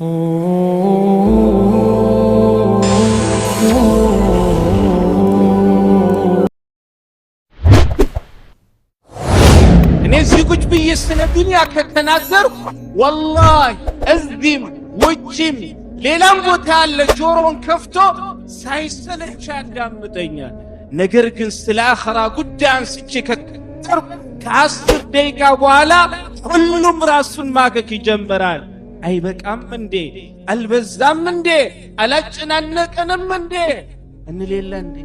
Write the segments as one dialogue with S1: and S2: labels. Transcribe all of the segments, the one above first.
S1: እኔ እዚህ ቁጭ ብዬ ስለ ዱንያ ከተናገርኩ ወላሂ እዚህም ውጭም ሌላም ቦታ ያለ ጆሮን ከፍቶ ሳይሰለች ያዳምጠኛል። ነገር ግን ስለ አኺራ ጉዳይ አንስቼ ከተናገርኩ ከ10 ደቂቃ በኋላ ሁሉም ራሱን ማገክ ይጀምራል። አይበቃም እንዴ? አልበዛም እንዴ? አላጨናነቀንም እንዴ? እንሌለ እንዴ?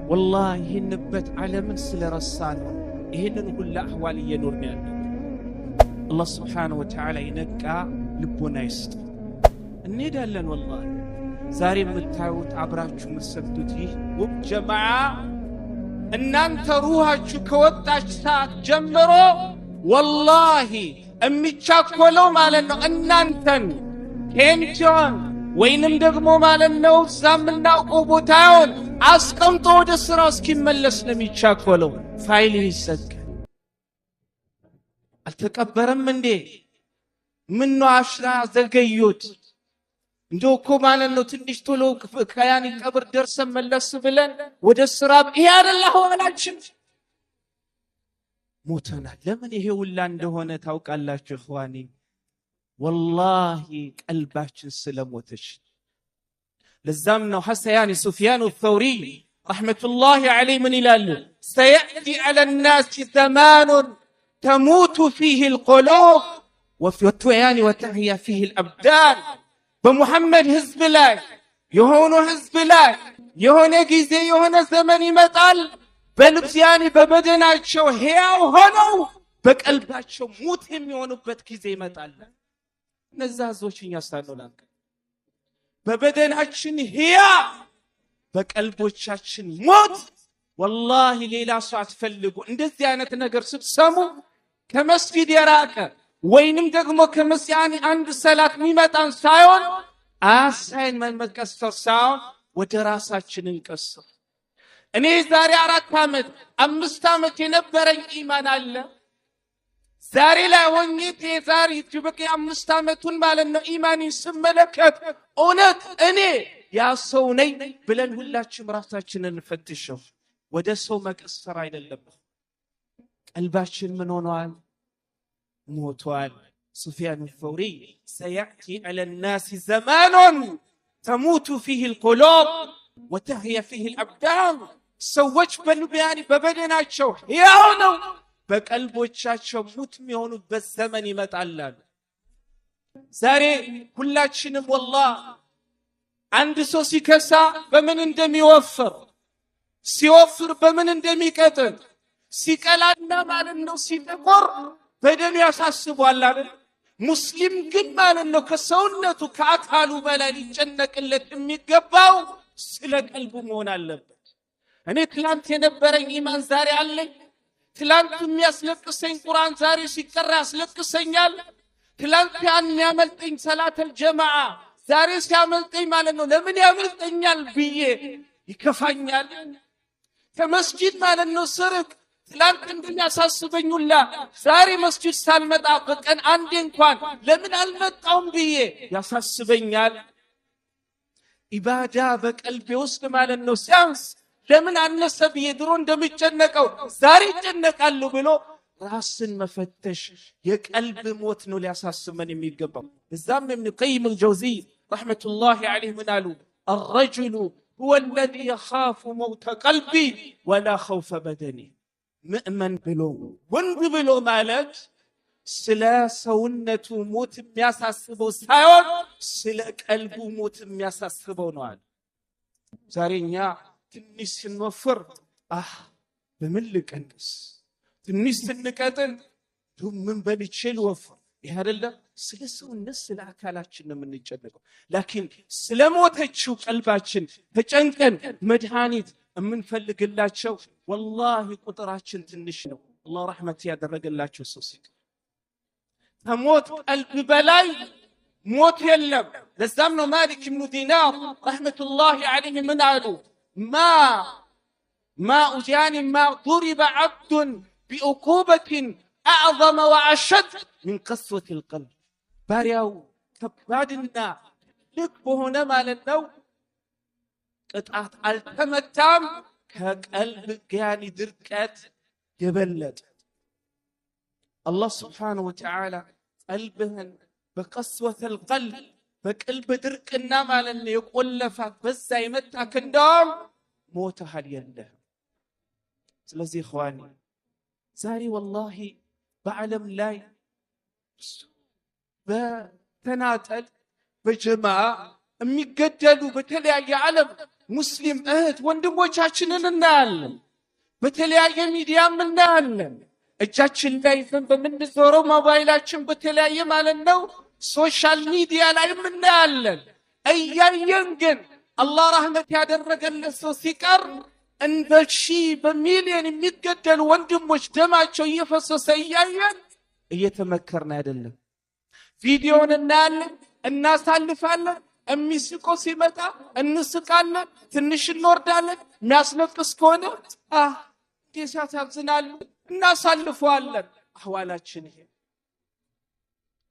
S1: ወላሂ ይህንበት ዓለምን ስለረሳን ይህንን ሁላ አህዋል እየኖርን ያለ አላህ ስብሓነሁ ወተዓላ ይነቃ ልቦና ይስጥ። እንሄዳለን ወላሂ ዛሬ የምታዩት አብራችሁ የምትሰግዱት ይህ ውብ ጀማዓ እናንተ ሩሃችሁ ከወጣች ሰዓት ጀምሮ ወላሂ የሚቻኮለው ማለት ነው እናንተን ኬንቲዮን ወይንም ደግሞ ማለት ነው እዛ የምናውቀው ቦታውን አስቀምጦ ወደ ስራው እስኪመለስ ነው የሚቻኮለው። ፋይል ይሰጥ አልተቀበረም እንዴ? ምን ነው አሽራ ዘገዩት? እንደው እኮ ማለት ነው ትንሽ ቶሎ ከያኒ ቀብር ደርሰን መለስ ብለን ወደ ስራ ይሄ አይደለም ሆናችን ሞተናል። ለምን ይሄ ሁላ እንደሆነ ታውቃላችሁ እخواني? ወላሂ ቀልባችን ስለሞተች። ለዛም ነው ሐሰያኒ ሱፊያን الثوري رحمة الله عليه من ይላሉ سيأتي على الناس زمان تموت فيه القلوب وتحيا فيه الأبدان. በሙሐመድ ህዝብ ላይ የሆነ ህዝብ ላይ የሆነ ጊዜ የሆነ ዘመን ይመጣል በልብስ ያኒ በበደናቸው ሕያው ሆነው በቀልባቸው ሙት የሚሆኑበት ጊዜ ይመጣል። እነዛ ህዝቦችን ያሳሉናል። በበደናችን ሕያው በቀልቦቻችን ሞት። ወላሂ ሌላ ሰው አትፈልጉ። እንደዚህ አይነት ነገር ስትሰሙ ከመስጊድ የራቀ ወይንም ደግሞ ከመስያኒ አንድ ሰላት የሚመጣን ሳይሆን አሳይን መቀሰር ሳይሆን ወደ ራሳችን እንቀስር። እኔ ዛሬ 4 ዓመት 5 ዓመት የነበረኝ ኢማን አለ ዛሬ ላይ ሆኜ ዛሬ ትበቂ 5 ዓመቱን ማለት ነው ኢማኒን ስመለከት እውነት እኔ ያ ሰው ነኝ ብለን ሁላችንም ራሳችንን እንፈትሸው። ወደ ሰው መቀሰር አይደለም። ቀልባችን ምን ሆኗል? موتوال. سفيان الثوري سيأتي على الناس زمان تموت فيه القلوب وتحيا فيه الأبدان. سوّج بنبياني ببدنا الشوح ياونو بقلبو تشاشو موت ميونو بالزمن متعلل. زاري كلاتشنم والله عند سوسي كسا بمن اندمي وفر سيوفر بمن اندمي كتن سيكالاتنا مالنو سيتقر በደም ያሳስባል አይደል? ሙስሊም ግን ማለት ነው ከሰውነቱ ከአካሉ በላይ ሊጨነቅለት የሚገባው ስለ ቀልቡ መሆን አለበት። እኔ ትላንት የነበረኝ ኢማን ዛሬ አለኝ። ትላንት የሚያስለቅሰኝ ቁርአን ዛሬ ሲቀራ ያስለቅሰኛል። ትላንት ያመልጠኝ ሰላተል ጀማዓ ዛሬ ሲያመልጠኝ ማለት ነው ለምን ያመልጠኛል ብዬ ይከፋኛል። ከመስጂድ ማለት ነው ስርቅ ትላንት እንደሚያሳስበኝ ሁላ ዛሬ መስጂድ ሳልመጣ በቀን አንዴ እንኳን ለምን አልመጣውም ብዬ ያሳስበኛል። ኢባዳ በቀልቤ ውስጥ ማለት ነው ሲያንስ ለምን አነሰ ብዬ ድሮ እንደምጨነቀው ዛሬ እጨነቃለሁ ብሎ ራስን መፈተሽ የቀልብ ሞት ነው ሊያሳስበን የሚገባው። እዛም ኢብኑ ቀይም አልጀውዚ ረሕመቱላሂ ዐለይሂ ምን አሉ? الرجل هو الذي يخاف موت قلبي ولا خوف بدني. ምእመን ብሎ ወንድ ብሎ ማለት ስለ ሰውነቱ ሞት የሚያሳስበው ሳይሆን ስለ ቀልቡ ሞት የሚያሳስበው ነው አለ። ዛሬኛ ትንሽ ስንወፍር በምን ልቀንስ፣ ትንሽ ስንቀጥን ምን በልቼ ልወፍር፣ ይሄ አይደለም። ስለ ሰውነት ስለ አካላችን ነው የምንጨነቀው። ላኪን ስለ ሞተችው ቀልባችን ተጨንቀን መድኃኒት የምንፈልግላቸው ወላሂ ቁጥራችን ትንሽ ነው። አላህ ረሕመት ያደረገላቸው ሰው ሲል ከሞት ቀልብ በላይ ሞት የለም። ለዛም ነው ማሊክ ብኑ ዲናር ረሕመቱላሂ ዐለይሂ ምን አሉ? ማ ضرب عبد بعقوبة أعظم وأشد من قسوة القلب. ባሪያው ከባድና ልክ በሆነ ማለት ነው ቅጣት አልተመታም ከቀልብ ያኒ ድርቀት የበለጠ። አላህ ስብሓነሁ ወተዓላ ቀልብህን በቀስወተል ቀልብ በቀልብ ድርቅና ማለት ነው የቆለፋት በዛ የመታክ እንደውም ሞተሃል የለህም። ስለዚህ ኢኽዋኒ ዛሬ ወላሂ በዓለም ላይ በተናጠል በጀማዓ የሚገደሉ በተለያየ ዓለም ሙስሊም እህት ወንድሞቻችንን እናያለን። በተለያየ ሚዲያም እናያለን። እጃችን ላይ በምንዞረው ሞባይላችን በተለያየ ማለት ነው ሶሻል ሚዲያ ላይ እናያለን። እያየን ግን አላህ ረህመት ያደረገለት ሰው ሲቀር እንደ ሺህ በሚሊዮን የሚገደሉ ወንድሞች ደማቸው እየፈሰሰ እያየን እየተመከርን አይደለም። ቪዲዮን እናያለን፣ እናሳልፋለን። የሚስቆ ሲመጣ እንስቃለን፣ ትንሽ እንወርዳለን። የሚያስለቅስ ከሆነ እንዴት ያሳዝናል እናሳልፈዋለን። አህዋላችን ይሄ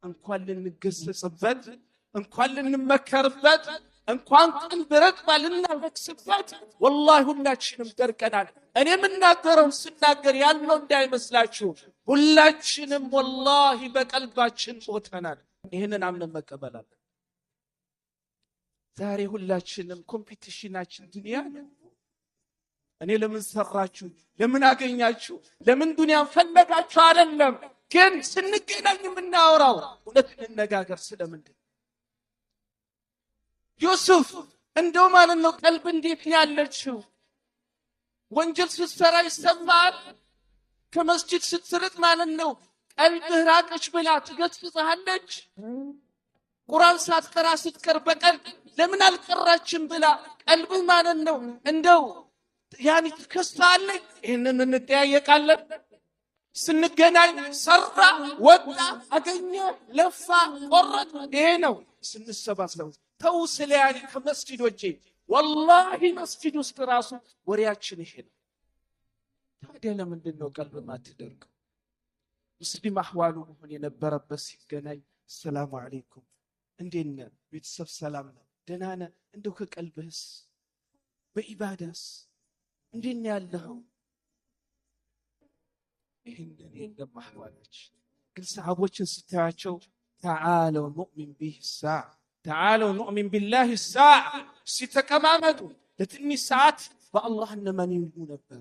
S1: እንኳን ልንገሰጽበት እንኳን ልንመከርበት እንኳን ቀልብ ረጥባ ልናለቅስበት ወላሂ ሁላችንም ደርቀናል። እኔ የምናገረው ስናገር ያለው እንዳይመስላችሁ ሁላችንም ወላሂ በቀልባችን ሞተናል። ይህንን አምነን መቀበል አለን። ዛሬ ሁላችንም ኮምፒቲሽናችን ዱንያ ነው። እኔ ለምን ሰራችሁ፣ ለምን አገኛችሁ፣ ለምን ዱንያን ፈለጋችሁ አይደለም። ግን ስንገናኝ የምናወራው እውነት እንነጋገር ስለምንድን ዩሱፍ እንደው ማለት ነው ቀልብ እንዴት ያለችው ወንጀል ስትሰራ ይሰማል። ከመስጂድ ስትርቅ ማለት ነው ቀልብህ ራቀች ብላ ትገስጽሃለች። ቁርአን ሳትቀራ ስትቀር በቀል ለምን አልቀራችም ብላ ቀልብህ ማለት ነው እንደው ያኒ ትከስታለች። ይህንን እንጠያየቃለን። ስንገናኝ ሰራ፣ ወጣ፣ አገኘ፣ ለፋ፣ ቆረጥ ይሄ ነው ስንሰባሰብ። ተው ስለ ያኒ ከመስጂዶቼ ወላሂ መስጂድ ውስጥ ራሱ ወሬያችን ይሄ ነው። ታዲያ ለምንድን ነው ቀልብ ማትደርቀው? ሙስሊም አህዋሉ መሆን የነበረበት ሲገናኝ ሰላም አለይኩም እንዴት ነህ ቤተሰብ ሰላም ነው ደህና ነህ እንደው ከቀልብህስ በኢባዳስ እንዴት ነው ያለኸው? ይህንን የለም አህዋላች። ግን ሰሃቦችን ስታያቸው ተዓለው ኑእሚን ቢህ ሳዕ ተዓለው ኑእሚን ቢላህ ሳዕ ሲተቀማመጡ ለትንሽ ሰዓት በአላህ እነመን ይሉ ነበር።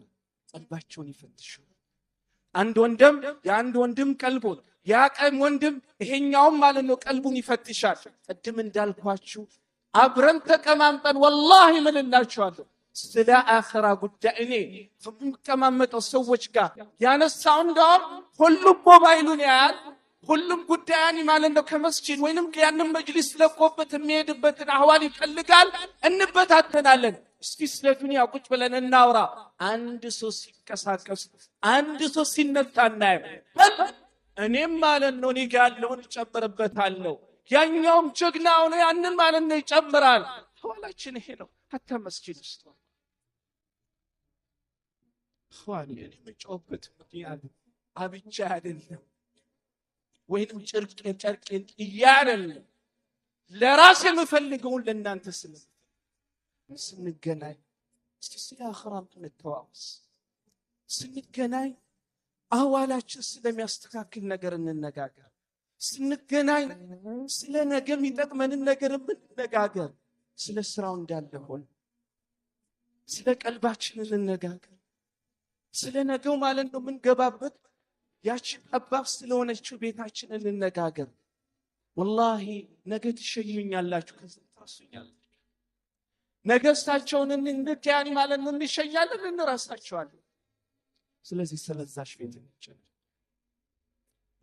S1: ቀልባቸውን ይፈትሹ። አንድ ወንድም የአንድ ወንድም ቀልቡን ያ ቀን ወንድም ይሄኛውም ማለት ነው ቀልቡን ይፈትሻል። ቅድም እንዳልኳችሁ አብረን ተቀማምጠን ወላሂ ምን እላችኋለሁ ስለ አኺራ ጉዳይ እኔ ከሚቀማመጠው ሰዎች ጋር ያነሳው እንደውም ሁሉም ሞባይሉን ያያል። ሁሉም ጉዳያን ማለት ነው ከመስጂድ ወይንም ያንን መጅሊስ ለቆበት የሚሄድበትን አህዋል ይፈልጋል። እንበታተናለን። እስኪ ስለ ዱንያ ቁጭ ብለን እናውራ። አንድ ሰው ሲንቀሳቀስ አንድ ሰው ሲነሳ እናየው። እኔም ማለት ነው እኔ ጋር ያለውን እጨምርበታለሁ። ያኛውም ጀግናው ነው ያንን ማለት ነው ይጨምራል። አህዋላችን ይሄ ነው። ሀታ መስጂድ ውስጥ ኸዋኒ እኔ መጫወበት ምክንያት አብቻ አይደለም ወይንም ጨርቄን እያደለም ለራሴ የምፈልገውን ለእናንተ ስንገናኝ እስቲ ስለ አኺራም እንተዋወስ። ስንገናኝ አህዋላችን ስለሚያስተካክል ነገር እንነጋገር። ስንገናኝ ስለ ነገ የሚጠቅመንን ነገር እንነጋገር። ስለ ስራው እንዳለ ሆነ ስለ ቀልባችን እንነጋገር። ስለ ነገው ማለት ነው የምንገባበት ያቺ ጠባብ ስለሆነችው ቤታችን እንነጋገር። ወላሂ ነገ ትሸኙኛላችሁ ከዚህ ታሱኛላችሁ። ነገ እሳቸውን እንድትያኒ ማለት ነው እንሸኛለን እንራሳቸዋለን። ስለዚህ ስለዛሽ ቤት እንጨነቅ።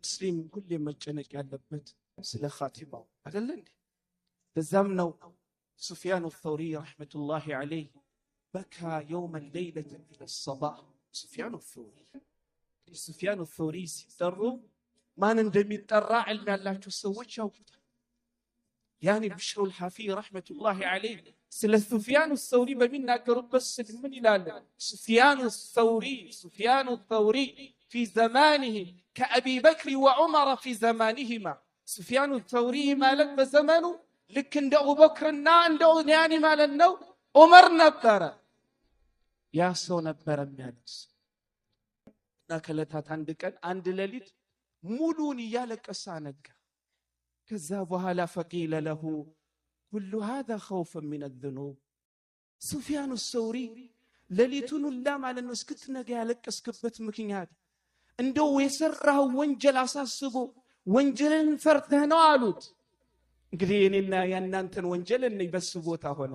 S1: ሙስሊም ሁሌ መጨነቅ ያለበት ስለ ኻቲማው አይደል እንዴ? በዛም ነው ሱፊያን አልተውሪ ረሕመቱላሂ ዐለይህ በካ የውመ ሌይለተ ኢለ ሰባህ። ሱፊያን አልተውሪ ሲጠሩ ማን እንደሚጠራ ዕልም ያላቸው ሰዎች ያውቁታል። ያኒ ብሽሩል ሐፊ ረሕመቱላሂ ዐለይህ ስለ ሱፊያን አልተውሪ በሚናገሩበት ስል ምን ይላል? ሱፊያን አልተውሪ ፊ ዘማኒሂ ከአቢ በክር ወዑመር ፊ ዘማኒሂማ ሱፊያኑ ተውሪ ማለት በዘመኑ ልክ እንደ አቡበክርና እንደ ዑስማን ማለት ነው ዑመር ነበረ። ያ ሰው ነበረ የሚያለቅስ እና ከዕለታት አንድ ቀን አንድ ሌሊት ሙሉን እያለቀሰ አነጋ። ከዛ በኋላ ፈቂለ ለሁ ኩሉ ሃዛ ኸውፈን ሚነ ዙኑብ። ሱፊያኑ ተውሪ ሌሊቱን ሁላ ማለት ነው እስክትነጋ ያለቀስክበት ምክንያት እንደው የሰራው ወንጀል አሳስቦ ወንጀልን ፈርተህ ነው አሉት። እንግዲህ እኔና ያንተን ወንጀል በሱ ቦታ ሆነ።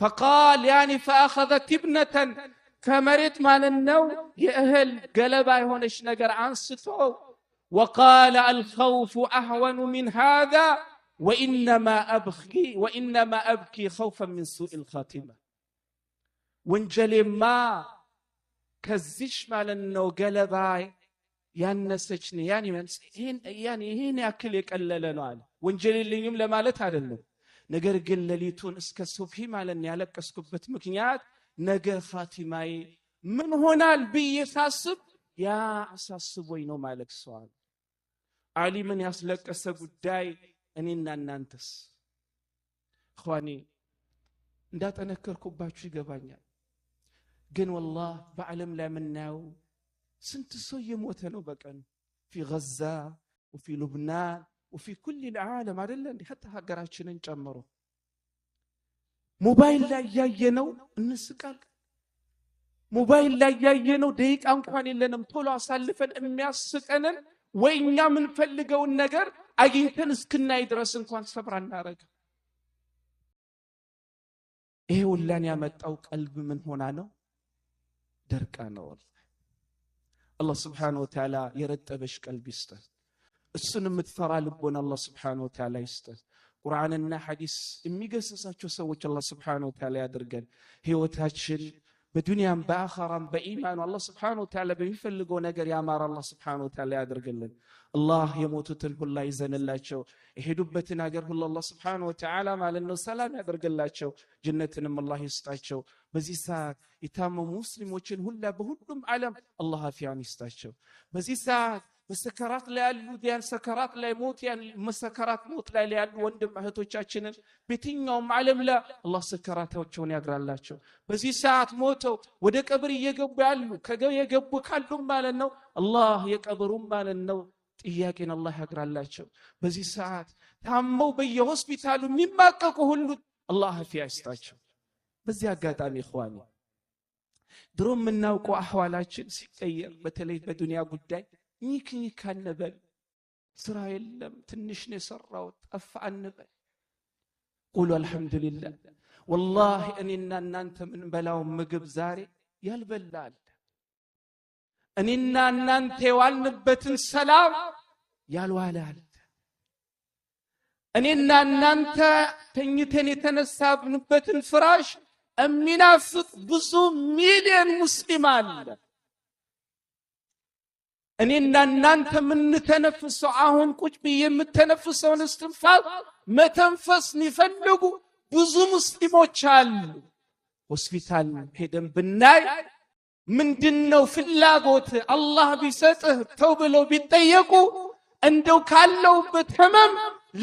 S1: فقال يعني فاخذت ابنه ከመሬት ማለት ነው የእህል ገለባ የሆነች ነገር አንስቶ وقال الخوف اهون من هذا وانما ابكي خوفا من سوء الخاتمه. ወንጀሌማ ከዚች ማለት ነው ገለባ ያነሰችኝ ይሄን ያክል የቀለለ ነው አለ። ወንጀል የለኝም ለማለት አይደለም። ነገር ግን ሌሊቱን እስከ ሱብሂ ማለት ያለቀስኩበት ምክንያት ነገ ኻቲማዬ ምን ሆናል ብዬ ሳስብ ያ አሳስቦኝ ነው ማለት ሰው። ዓሊምን ያስለቀሰ ጉዳይ እኔና እናንተስ ኸዋኒ እንዳጠነከርኩባችሁ ይገባኛል። ግን والله በዓለም ላይ ምናየው ስንት ሰው የሞተ ነው በቀን في غزة وفي لبنان وفي كل العالم አይደለ እንዴ حتى ሀገራችንን ጨምሮ ሞባይል ላይ ያየነው እንስቃል። ሞባይል ላይ ያየነው ደቂቃ እንኳን የለንም ቶሎ አሳልፈን የሚያስቀንን ወይኛ ምን ፈልገውን ነገር አግኝተን እስክናይ ድረስ እንኳን ሰብር አናረግ። ይሄ ሁላን ያመጣው ቀልብ ምን ሆና ነው? ደርቃ ነው። አላህ Subhanahu Wa Ta'ala የረጠበሽ ቀልብ ይስጠን። እሱን የምትፈራ ልቦና አላህ Subhanahu Wa Ta'ala ይስጠን። ቁርአንና ሐዲስ የሚገሰጻቸው ሰዎች አላህ Subhanahu Wa Ta'ala ያድርገን። ህይወታችን በዱንያም በአኺራም በኢማን አላህ Subhanahu Wa Ta'ala በሚፈልገው ነገር ያማረ አላህ Subhanahu Wa Ta'ala ያድርገልን። አላህ የሞቱትን ሁላ ይዘንላቸው። የሄዱበትን ሀገር ሁሉ አላህ Subhanahu Wa Ta'ala ማለት ነው ሰላም ያደርግላቸው። ጀነትንም አላህ ይስጣቸው። በዚህ ሰዓት የታመሙ ሙስሊሞችን ሁላ በሁሉም ዓለም አላህ አፊያን ይስጣቸው። በዚህ ሰዓት በሰከራት ላይ ያሉ ሰከራት ላይ ሞት መሰከራት ሞት ላይ ያሉ ወንድም እህቶቻችንን በየትኛውም ዓለም ላይ አላህ ሰከራታቸውን ያግራላቸው። በዚህ ሰዓት ሞተው ወደ ቀብር እየገቡ ያሉ የገቡ ካሉ ማለት ነው አላህ የቀብሩን ማለት ነው ጥያቄን አላህ ያግራላቸው። በዚህ ሰዓት ታመው በየሆስፒታሉ የሚማቀቁ ሁሉ አላህ አፊያ ይስጣቸው። በዚህ አጋጣሚ ኢኽዋኒ ድሮ የምናውቀው አህዋላችን ሲቀየር በተለይ በዱንያ ጉዳይ ኒክ አንበል፣ ስራ የለም ትንሽ ነው የሰራው ጠፋ አንበል። ቁሉ አልሐምዱሊላህ። ወላሂ እኔና እናንተ ምን በላው ምግብ ዛሬ ያልበላል። እኔና እናንተ የዋልንበትን ሰላም ያልዋላል። እኔና እናንተ ተኝተን የተነሳብንበትን ፍራሽ የሚናፍቅ ብዙ ሚሊዮን ሙስሊም አለ። እኔና እናንተ ምን ተነፍሰው አሁን ቁጭ ብዬ የምተነፍሰውን እስትንፋስ መተንፈስ የሚፈልጉ ብዙ ሙስሊሞች አሉ። ሆስፒታል ሄደን ብናይ ምንድነው ፍላጎት አላህ ቢሰጥህ ተው ብለው ቢጠየቁ እንደው ካለውበት ህመም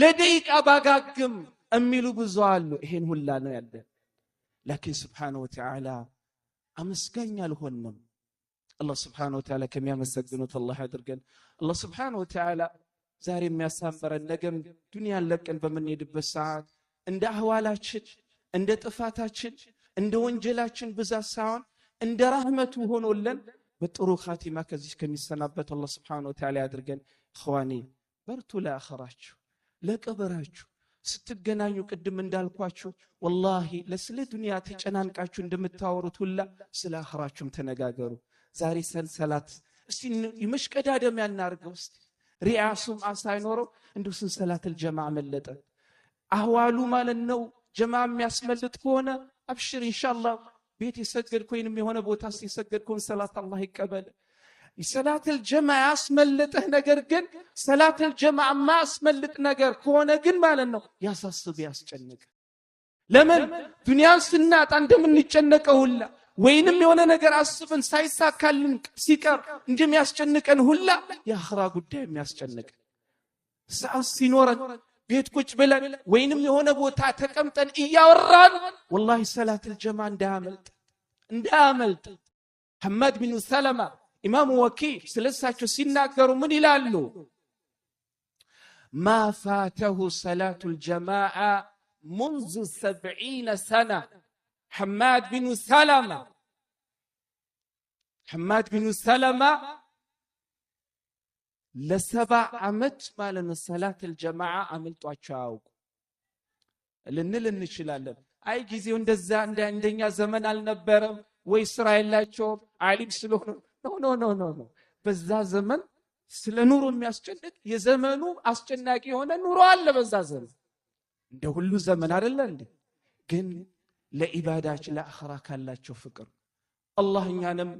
S1: ለደቂቃ ባጋግም የሚሉ ብዙ አሉ። ይሄን ሁላ ነው ያለ። لكن سبحانه وتعالى አመስጋኝ አልሆንም። አላህ Subhanahu Wa Ta'ala ከሚያመሰግኑት አላህ ያድርገን። አላህ Subhanahu Wa Ta'ala ዛሬ የሚያሳምረን ነገም ዱንያን ለቀን በመንሄድበት ሰዓት እንደ አህዋላችን እንደ ጥፋታችን እንደ ወንጀላችን ብዛት ሳይሆን እንደ ረህመቱ ሆኖልን በጥሩ ኻቲማ ከዚህ ከሚሰናበት አላህ Subhanahu Wa Ta'ala ያድርገን። ኢኽዋኒ በርቱ ለአኺራችሁ ለቀብራችሁ ስትገናኙ ቅድም እንዳልኳችሁ ወላሂ ለስለ ዱንያ ተጨናንቃችሁ እንደምታወሩት ሁላ ስለ አኺራችሁም ተነጋገሩ። ዛሬ ሰንሰላት እስቲ ይመሽቀዳደም ያናርገው እስቲ ሪያሱም አሳይኖረው እንዱ ሰንሰላተል ጀማዓ መለጠ አህዋሉ ማለት ነው። ጀማዓ የሚያስመልጥ ከሆነ አብሽር ኢንሻአላህ ቤት ይሰገድኩኝም የሆነ ቦታ ሲሰገድኩን ሰላት አላህ ይቀበል። ሰላተል ጀማዓ ያስመልጥህ ነገር ግን ሰላተል ጀማዓ ማስመልጥ ነገር ከሆነ ግን ማለት ነው ያሳስብ ያስጨንቅ። ለምን ዱንያን ስናጣ እንደምንጨነቀው ሁላ ወይንም የሆነ ነገር አስበን ሳይሳካልን ሲቀር እንደሚያስጨንቀን ሁላ የአኺራ ጉዳይ የሚያስጨንቀን ሰዓት ሲኖረን ቤት ቁጭ ብለን ወይንም የሆነ ቦታ ተቀምጠን እያወራን ወላሂ ሰላተል ጀማዓ እንዳያመልጥ ሐማድ ቢን ሰለማ ኢማሙ ወኪዕ ስለሳቸው ሲናገሩ ምን ይላሉ? ما فاته صلاة الجماعة منذ 70 سنة حماد بن سلمة ل7 ዓመት ማለት ነው ሰላት الجماعة አመልጧቸው አያውቁ ልንል እንችላለን። አይ ጊዜው እንደዛ እንደኛ ዘመን አልነበረም ወይ ስራ የላቸው ዓሊም ስለሆነ ኖ በዛ ዘመን ስለ ኑሮ የሚያስጨንቅ የዘመኑ አስጨናቂ የሆነ ኑሮ አለ በዛ ዘመን እንደ ሁሉ ዘመን አይደለ እንዴ? ግን ለኢባዳችን ለአኺራ ካላቸው ፍቅር አላህ እኛንም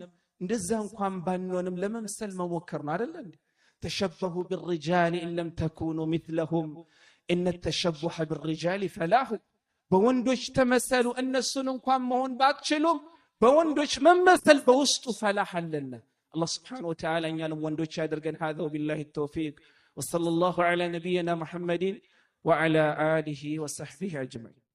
S1: እንደዛ እንኳን ባንሆንም ለመምሰል መሞከር ነው አይደለ እንዴ? ተሸበሁ بالرجال ان لم تكونوا مثلهم ان التشبه بالرجال فلاح በወንዶች ተመሰሉ እነሱን እንኳን መሆን ባትችሉም በወንዶች መመሰል በውስጡ ፈላህ አለና الله سبحانه وتعالى يعلم وندوش يدرجن هذا وبالله التوفيق وصلى الله على نبينا محمد وعلى آله وصحبه أجمعين.